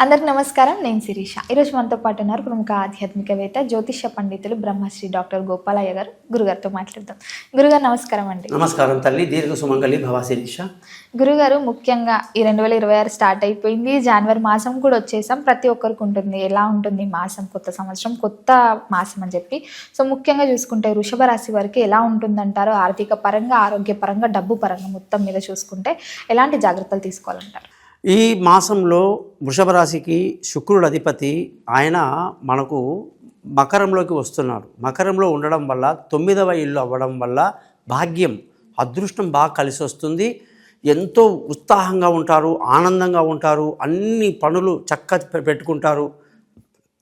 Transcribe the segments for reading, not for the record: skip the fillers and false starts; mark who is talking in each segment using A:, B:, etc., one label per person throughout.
A: అందరికి నమస్కారం. నేను శిరీష. ఈరోజు మనతో పాటు ఉన్నారు ప్రముఖ ఆధ్యాత్మికవేత్త జ్యోతిష పండితులు బ్రహ్మశ్రీ డాక్టర్ గోపాలయ్య గారు. గురుగారితో మాట్లాడదాం. గురుగారు నమస్కారం అండి.
B: నమస్కారం తల్లి. దీర్ఘ సుమంగళి భవ శిరీష.
A: గురుగారు, ముఖ్యంగా ఈ 2026 స్టార్ట్ అయిపోయింది. జనవరి మాసం కూడా వచ్చేసాం. ప్రతి ఒక్కరికి ఉంటుంది ఎలా ఉంటుంది మాసం, కొత్త సంవత్సరం, కొత్త మాసం అని చెప్పి. సో ముఖ్యంగా చూసుకుంటే వృషభ రాశి వారికి ఎలా ఉంటుందంటారు? ఆర్థిక పరంగా, ఆరోగ్య పరంగా, డబ్బు పరంగా మొత్తం మీద చూసుకుంటే ఎలాంటి జాగ్రత్తలు తీసుకోవాలంటారు?
B: ఈ మాసంలో వృషభ రాశికి శుక్రుడు అధిపతి. ఆయన మనకు మకరంలోకి వస్తున్నాడు. మకరంలో ఉండడం వల్ల 9వ ఇల్లు అవ్వడం వల్ల భాగ్యం, అదృష్టం బాగా కలిసి వస్తుంది. ఎంతో ఉత్సాహంగా ఉంటారు, ఆనందంగా ఉంటారు, అన్ని పనులు పెట్టుకుంటారు.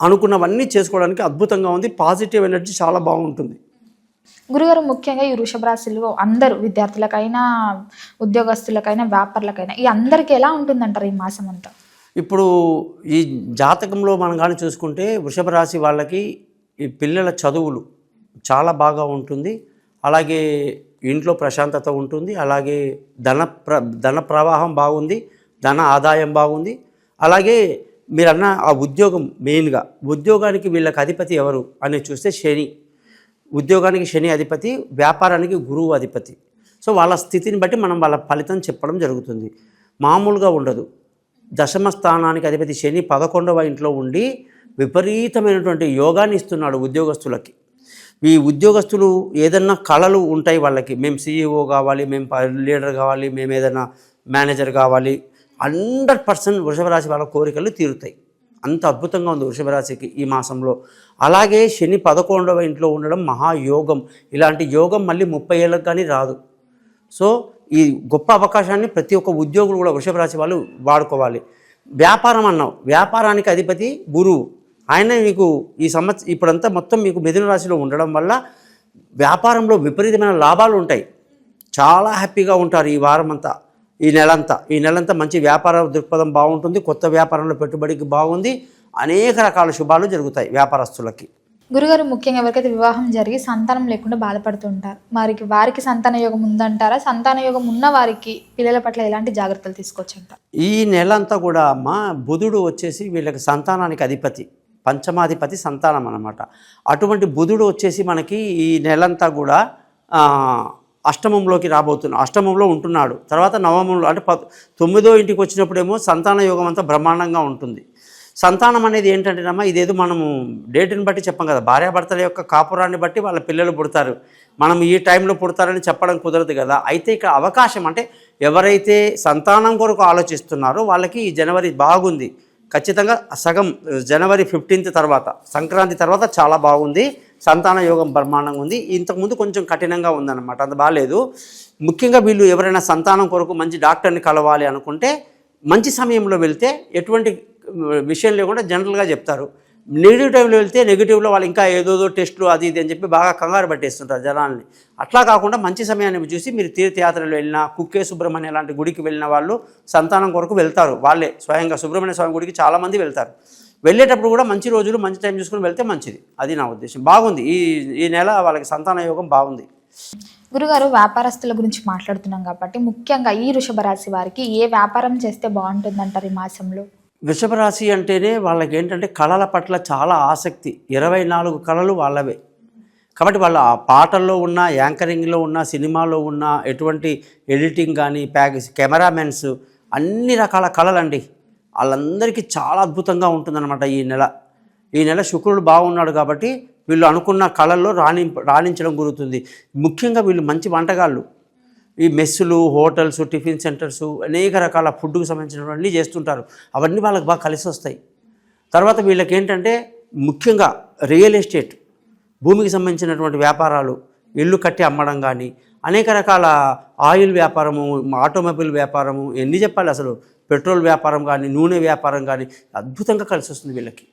B: అనుకున్నవన్నీ చేసుకోవడానికి అద్భుతంగా ఉంది. పాజిటివ్ ఎనర్జీ చాలా బాగుంటుంది.
A: గురుగారు, ముఖ్యంగా ఈ వృషభ రాశిలో అందరూ విద్యార్థులకైనా, ఉద్యోగస్తులకైనా, వ్యాపారులకైనా ఈ అందరికీ ఎలా ఉంటుందంటారు ఈ మాసం అంతా?
B: ఇప్పుడు ఈ జాతకంలో మనం కానీ చూసుకుంటే వృషభ రాశి వాళ్ళకి ఈ పిల్లల చదువులు చాలా బాగా ఉంటుంది. అలాగే ఇంట్లో ప్రశాంతత ఉంటుంది. అలాగే ధన ప్రవాహం బాగుంది, ధన ఆదాయం బాగుంది. అలాగే మీరన్న ఆ ఉద్యోగం, మెయిన్గా ఉద్యోగానికి వీళ్ళకి అధిపతి ఎవరు అని చూస్తే శని. ఉద్యోగానికి శని అధిపతి, వ్యాపారానికి గురువు అధిపతి. సో వాళ్ళ స్థితిని బట్టి మనం వాళ్ళ ఫలితం చెప్పడం జరుగుతుంది. మామూలుగా ఉండదు. దశమ స్థానానికి అధిపతి శని 11వ ఇంట్లో ఉండి విపరీతమైనటువంటి యోగాన్ని ఇస్తున్నాడు ఉద్యోగస్తులకి. ఈ ఉద్యోగస్తులు ఏదన్నా కళలు ఉంటాయి వాళ్ళకి. మేము CEO కావాలి, మేము లీడర్ కావాలి, మేము ఏదైనా మేనేజర్ కావాలి. 100% వృషభ రాశి వాళ్ళ కోరికలు తీరుతాయి. అంత అద్భుతంగా ఉంది వృషభ రాశికి ఈ మాసంలో. అలాగే శని 11వ ఇంట్లో ఉండడం మహాయోగం. ఇలాంటి యోగం మళ్ళీ 30 ఏళ్ళకి కానీ రాదు. సో ఈ గొప్ప అవకాశాన్ని ప్రతి ఒక్క ఉద్యోగులు కూడా వృషభ రాశి వాళ్ళు వాడుకోవాలి. వ్యాపారం అన్నావు, వ్యాపారానికి అధిపతి గురువు. ఆయన మీకు ఈ ఇప్పుడంతా మొత్తం మీకు మిథున రాశిలో ఉండడం వల్ల వ్యాపారంలో విపరీతమైన లాభాలు ఉంటాయి. చాలా హ్యాపీగా ఉంటారు ఈ వారం అంతా, ఈ నెలంతా మంచి వ్యాపార దృక్పథం బాగుంటుంది. కొత్త వ్యాపారంలో పెట్టుబడికి బాగుంది. అనేక రకాల శుభాలు జరుగుతాయి వ్యాపారస్తులకి.
A: గురుగారు, ముఖ్యంగా ఎవరికైతే వివాహం జరిగి సంతానం లేకుండా బాధపడుతుంటారు, వారికి సంతాన యోగం ఉందంటారా? సంతాన యోగం ఉన్న వారికి పిల్లల పట్ల ఎలాంటి జాగ్రత్తలు తీసుకోవచ్చు అంటారు?
B: ఈ నెలంతా కూడా బుధుడు వచ్చేసి వీళ్ళకి సంతానానికి అధిపతి, పంచమాధిపతి సంతానం అన్నమాట. అటువంటి బుధుడు వచ్చేసి మనకి ఈ నెలంతా కూడా అష్టమంలోకి రాబోతున్నాడు. అష్టమంలో ఉంటున్నాడు. తర్వాత నవమంలో అంటే 9వ ఇంటికి వచ్చినప్పుడేమో సంతాన యోగం అంతా బ్రహ్మాండంగా ఉంటుంది. సంతానం అనేది ఏంటంటేనమ్మా, ఇదేదో మనము డేట్ని బట్టి చెప్పం కదా. భార్యాభర్తల యొక్క కాపురాన్ని బట్టి వాళ్ళ పిల్లలు పుడతారు. మనం ఈ టైంలో పుడతారని చెప్పడం కుదరదు కదా. అయితే ఇక్కడ అవకాశం అంటే ఎవరైతే సంతానం కొరకు ఆలోచిస్తున్నారో వాళ్ళకి ఈ జనవరి బాగుంది. ఖచ్చితంగా సగం జనవరి 15th తర్వాత, సంక్రాంతి తర్వాత చాలా బాగుంది. సంతాన యోగం బ్రహ్మాండంగా ఉంది. ఇంతకుముందు కొంచెం కఠినంగా ఉందన్నమాట, అంత బాగాలేదు. ముఖ్యంగా వీళ్ళు ఎవరైనా సంతానం కొరకు మంచి డాక్టర్ని కలవాలి అనుకుంటే మంచి సమయంలో వెళ్తే ఎటువంటి విషయం లేకుండా జనరల్గా చెప్తారు. నెగిటివ్ టైంలో వెళ్తే నెగిటివ్లో వాళ్ళు ఇంకా ఏదోదో టెస్టులు అది ఇది అని చెప్పి బాగా కంగారు పట్టేస్తుంటారు జనాల్ని. అట్లా కాకుండా మంచి సమయాన్ని చూసి మీరు తీర్థయాత్రలు వెళ్ళినా, కుక్కే సుబ్రహ్మణ్య లాంటి గుడికి వెళ్ళిన వాళ్ళు సంతానం కొరకు వెళ్తారు. వాళ్ళే స్వయంగా సుబ్రహ్మణ్య స్వామి గుడికి చాలామంది వెళ్తారు. వెళ్ళేటప్పుడు కూడా మంచి రోజులు, మంచి టైం చూసుకుని వెళ్తే మంచిది. అది నా ఉద్దేశం. బాగుంది ఈ నెల వాళ్ళకి సంతాన యోగం బాగుంది.
A: గురుగారు, వ్యాపారస్తుల గురించి మాట్లాడుతున్నాం కాబట్టి ముఖ్యంగా ఈ వృషభ రాశి వారికి ఏ వ్యాపారం చేస్తే బాగుంటుందంటారు ఈ మాసంలో?
B: వృషభ రాశి అంటేనే వాళ్ళకి ఏంటంటే కళల పట్ల చాలా ఆసక్తి. 24 కళలు వాళ్ళవే. కాబట్టి వాళ్ళ ఆ పాటల్లో ఉన్న, యాంకరింగ్లో ఉన్న, సినిమాలో ఉన్న, ఎటువంటి ఎడిటింగ్ కానీ, కెమెరామెన్స్, అన్ని రకాల కళలండి. వాళ్ళందరికీ చాలా అద్భుతంగా ఉంటుందన్నమాట ఈ నెల శుక్రుడు బాగున్నాడు కాబట్టి వీళ్ళు అనుకున్న కళల్లో రాణించడం కుదురుతుంది. ముఖ్యంగా వీళ్ళు మంచి వంటగాళ్ళు. ఈ మెస్సులు, హోటల్స్, టిఫిన్ సెంటర్స్, అనేక రకాల ఫుడ్కి సంబంధించినవన్నీ చేస్తుంటారు. అవన్నీ వాళ్ళకి బాగా కలిసి వస్తాయి. తర్వాత వీళ్ళకి ఏంటంటే ముఖ్యంగా రియల్ ఎస్టేట్, భూమికి సంబంధించినటువంటి వ్యాపారాలు, ఇల్లు కట్టి అమ్మడం కానీ, అనేక రకాల ఆయిల్ వ్యాపారము, ఆటోమొబైల్ వ్యాపారము, ఎన్ని చెప్పాలి అసలు, పెట్రోల్ వ్యాపారం కానీ, నూనె వ్యాపారం కానీ అద్భుతంగా కలిసి వస్తుంది వీళ్ళకి.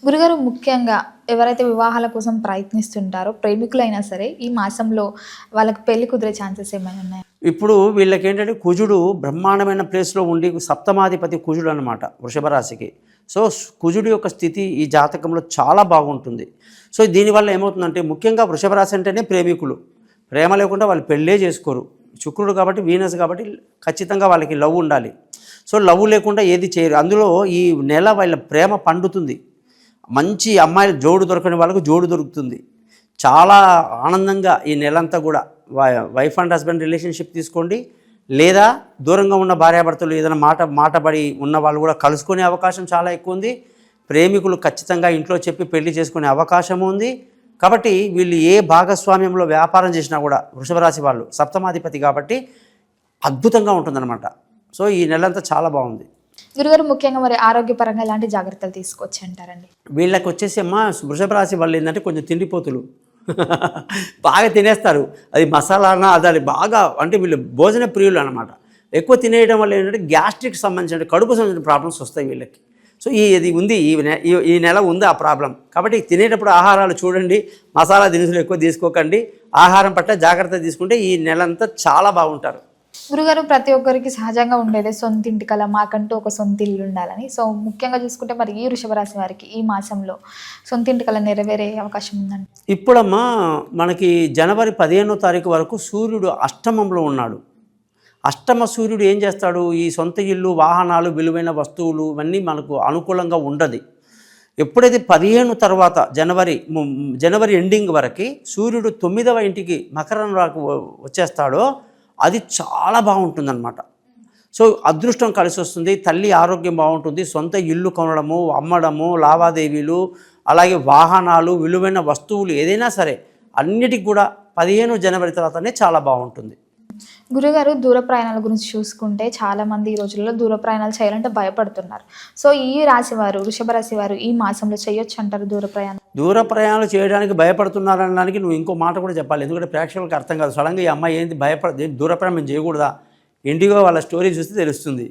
A: గురుగారు, ముఖ్యంగా ఎవరైతే వివాహాల కోసం ప్రయత్నిస్తుంటారో, ప్రేమికులైనా సరే ఈ మాసంలో వాళ్ళకి పెళ్లి కుదిరే ఛాన్సెస్ ఏమైనా ఉన్నాయి?
B: ఇప్పుడు వీళ్ళకి ఏంటంటే కుజుడు బ్రహ్మాండమైన ప్లేస్లో ఉండి, సప్తమాధిపతి కుజుడు అనమాట వృషభ రాశికి. సో కుజుడు యొక్క స్థితి ఈ జాతకంలో చాలా బాగుంటుంది. సో దీనివల్ల ఏమవుతుందంటే ముఖ్యంగా వృషభ రాశి అంటేనే ప్రేమికులు. ప్రేమ లేకుండా వాళ్ళు పెళ్ళే చేసుకోరు. శుక్రుడు కాబట్టి, వీనస్ కాబట్టి ఖచ్చితంగా వాళ్ళకి లవ్ ఉండాలి. సో లవ్ లేకుండా ఏది చేయరు. అందులో ఈ నెల వాళ్ళ ప్రేమ పండుతుంది. మంచి అమ్మాయిలు జోడు దొరకని వాళ్ళకు జోడు దొరుకుతుంది. చాలా ఆనందంగా ఈ నెలంతా కూడా వైఫ్ అండ్ హస్బెండ్ రిలేషన్షిప్ తీసుకోండి, లేదా దూరంగా ఉన్న భార్యాభర్తలు ఏదైనా మాటబడి ఉన్న వాళ్ళు కూడా కలుసుకునే అవకాశం చాలా ఎక్కువ ఉంది. ప్రేమికులు ఖచ్చితంగా ఇంట్లో చెప్పి పెళ్లి చేసుకునే అవకాశం ఉంది. కాబట్టి వీళ్ళు ఏ భాగస్వామ్యంలో వ్యాపారం చేసినా కూడా వృషభ రాశి వాళ్ళు సప్తమాధిపతి కాబట్టి అద్భుతంగా ఉంటుందన్నమాట. సో ఈ నెలంతా చాలా బాగుంది.
A: గురుగారు ముఖ్యంగా మరి ఆరోగ్యపరంగా ఎలాంటి జాగ్రత్తలు తీసుకోవచ్చు అంటారండి?
B: వీళ్ళకి వచ్చేసి వృషభ రాశి వాళ్ళు ఏంటంటే కొంచెం తిండిపోతులు బాగా తినేస్తారు. అది మసాలానా అది బాగా అంటే వీళ్ళు భోజన ప్రియులు అనమాట. ఎక్కువ తినేయడం వల్ల ఏంటంటే గ్యాస్ట్రిక్ సంబంధించిన కడుపు సంబంధించిన ప్రాబ్లమ్స్ వస్తాయి వీళ్ళకి. సో ఇది ఉంది, ఈ నెల ఉంది ఆ ప్రాబ్లం. కాబట్టి తినేటప్పుడు ఆహారాలు చూడండి, మసాలా దినుసులు ఎక్కువ తీసుకోకండి, ఆహారం పట్ల జాగ్రత్త తీసుకుంటే ఈ నెలంతా చాలా బాగుంటారు.
A: గురుగారు ప్రతి ఒక్కరికి సహజంగా ఉండేదే సొంత ఇంటి కల, మాకంటూ ఒక సొంత ఇల్లు ఉండాలని. సో ముఖ్యంగా చూసుకుంటే మరి ఈ వృషభ రాశి వారికి ఈ మాసంలో సొంత ఇంటి కల నెరవేరే అవకాశం ఉందండి?
B: ఇప్పుడమ్మా మనకి జనవరి 15వ తారీఖు వరకు సూర్యుడు అష్టమంలో ఉన్నాడు. అష్టమ సూర్యుడు ఏం చేస్తాడు? ఈ సొంత ఇల్లు, వాహనాలు, విలువైన వస్తువులు ఇవన్నీ మనకు అనుకూలంగా ఉండదు. ఎప్పుడైతే 15 తర్వాత జనవరి ఎండింగ్ వరకు సూర్యుడు 9వ ఇంటికి మకరం రాకు వచ్చేస్తాడో అది చాలా బాగుంటుందన్నమాట. సో అదృష్టం కలిసి వస్తుంది, తల్లి ఆరోగ్యం బాగుంటుంది, సొంత ఇల్లు కొనడము, అమ్మడము, లావాదేవీలు, అలాగే వాహనాలు, విలువైన వస్తువులు ఏదైనా సరే అన్నిటికి కూడా 15 జనవరి తర్వాతనే చాలా బాగుంటుంది.
A: గురుగారు దూర ప్రయాణాల గురించి చూసుకుంటే చాలామంది ఈ రోజుల్లో దూర ప్రయాణాలు చేయాలంటే భయపడుతున్నారు. సో ఈ రాశి వారు, వృషభ రాశి వారు ఈ మాసంలో చేయొచ్చు అంటారు దూర ప్రయాణం?
B: దూర ప్రయాణాలు చేయడానికి భయపడుతున్నారనడానికి నువ్వు ఇంకో మాట కూడా చెప్పాలి. ఎందుకంటే ప్రేక్షకులకు అర్థం కాదు. సడన్గా ఈ అమ్మాయి ఏంటి దూర ప్రయాణం చేయకూడదా? ఇండిగో వాళ్ళ స్టోరీ చూస్తే తెలుస్తుంది.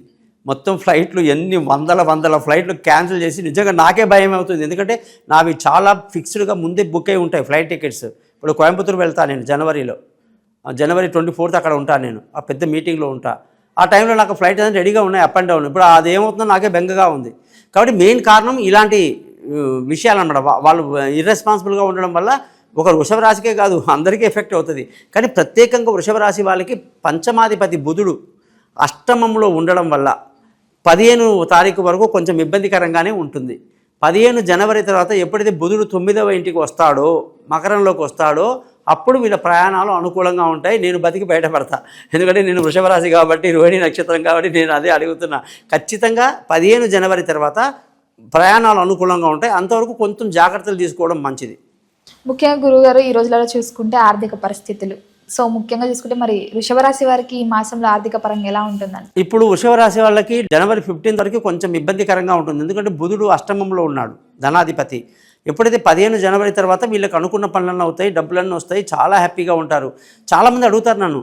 B: మొత్తం ఫ్లైట్లు ఎన్ని వందల ఫ్లైట్లు క్యాన్సిల్ చేసి నిజంగా నాకే భయం అవుతుంది. ఎందుకంటే నావి చాలా ఫిక్స్డ్గా ముందే బుక్ అయి ఉంటాయి ఫ్లైట్ టికెట్స్. ఇప్పుడు కోయంబత్తూరు వెళ్తాను నేను జనవరి 24th అక్కడ ఉంటాను నేను, ఆ పెద్ద మీటింగ్లో ఉంటా. ఆ టైంలో నాకు ఫ్లైట్ అనేది రెడీగా ఉన్నాయి అప్ అండ్ డౌన్. ఇప్పుడు అది ఏమవుతుందో నాకే బెంగగా ఉంది. కాబట్టి మెయిన్ కారణం ఇలాంటి విషయాలు అన్నమాట. వాళ్ళు ఇర్రెస్పాన్సిబుల్గా ఉండడం వల్ల ఒక వృషభ రాశికే కాదు అందరికీ ఎఫెక్ట్ అవుతుంది. కానీ ప్రత్యేకంగా వృషభ రాశి వాళ్ళకి పంచమాధిపతి బుధుడు అష్టమంలో ఉండడం వల్ల 15 తారీఖు వరకు కొంచెం ఇబ్బందికరంగానే ఉంటుంది. 15 జనవరి తర్వాత ఎప్పుడైతే బుధుడు 9వ ఇంటికి వస్తాడో, మకరంలోకి వస్తాడో, అప్పుడు వీళ్ళ ప్రయాణాలు అనుకూలంగా ఉంటాయి. నేను బతికి బయటపడతా. ఎందుకంటే నేను వృషభ రాశి కాబట్టి, రోహిణి నక్షత్రం కాబట్టి నేను అదే అడుగుతున్నా. ఖచ్చితంగా 15 జనవరి తర్వాత ప్రయాణాలు అనుకూలంగా ఉంటాయి. అంతవరకు కొంచెం జాగ్రత్తలు తీసుకోవడం మంచిది.
A: ముఖ్యంగా గురువుగారు ఈ రోజులలో చూసుకుంటే ఆర్థిక పరిస్థితులు, సో ముఖ్యంగా చూసుకుంటే మరి వృషభ రాశి వారికి ఈ మాసంలో ఆర్థిక పరంగా ఎలా ఉంటుందండి?
B: ఇప్పుడు వృషభ రాశి వాళ్ళకి జనవరి 15 వరకు కొంచెం ఇబ్బందికరంగా ఉంటుంది. ఎందుకంటే బుధుడు అష్టమంలో ఉన్నాడు, ధనాధిపతి. ఎప్పుడైతే 15 జనవరి తర్వాత వీళ్ళకి అనుకున్న పనులన్నీ అవుతాయి, డబ్బులన్నీ వస్తాయి, చాలా హ్యాపీగా ఉంటారు. చాలామంది అడుగుతారు నన్ను,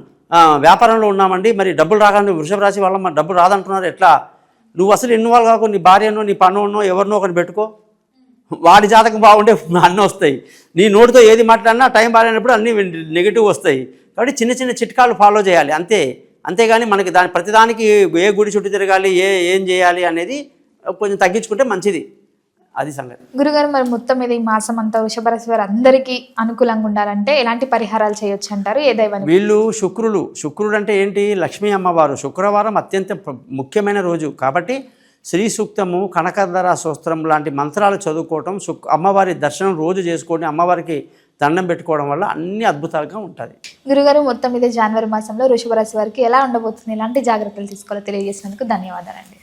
B: వ్యాపారంలో ఉన్నామండి, మరి డబ్బులు రాగానే వృషభ రాశి వాళ్ళ మరి డబ్బులు రాదంటున్నారు ఎట్లా? నువ్వు అసలు ఇన్వాల్వ్ కాకు, నీ భార్యనో నీ పనున్నో ఎవరినో ఒకరిని పెట్టుకో, వాడి జాతకం బాగుంటే అన్నీ వస్తాయి. నీ నోటితో ఏది మాట్లాడినా టైం బాగాలేనప్పుడు అన్నీ నెగిటివ్ వస్తాయి. కాబట్టి చిన్న చిన్న చిట్కాలు ఫాలో చేయాలి అంతేగాని మనకి ప్రతిదానికి ఏ గుడి చుట్టూ తిరగాలి, ఏం చేయాలి అనేది కొంచెం తగ్గించుకుంటే మంచిది. అది సంగతి.
A: గురుగారు మరి మొత్తం మీద ఈ మాసం అంతా వృషభ రాశి వారు అందరికీ అనుకూలంగా ఉండాలంటే ఎలాంటి పరిహారాలు చేయొచ్చు అంటారు? ఏ దైవాన్ని?
B: వీళ్ళు శుక్రుడు అంటే ఏంటి? లక్ష్మీ అమ్మవారు. శుక్రవారం అత్యంత ముఖ్యమైన రోజు కాబట్టి శ్రీ సూక్తము, కనకధర స్తోత్రం లాంటి మంత్రాలు చదువుకోవటం, అమ్మవారి దర్శనం రోజు చేసుకొని అమ్మవారికి దండం పెట్టుకోవడం వల్ల అన్ని అద్భుతాలుగా ఉంటుంది.
A: గురుగారు మొత్తం మీద జనవరి మాసంలో వృషభ రాశి వారికి ఎలా ఉండబోతుంది, ఎలాంటి జాగ్రత్తలు తీసుకోవాలో తెలియజేసినందుకు ధన్యవాదాలండి.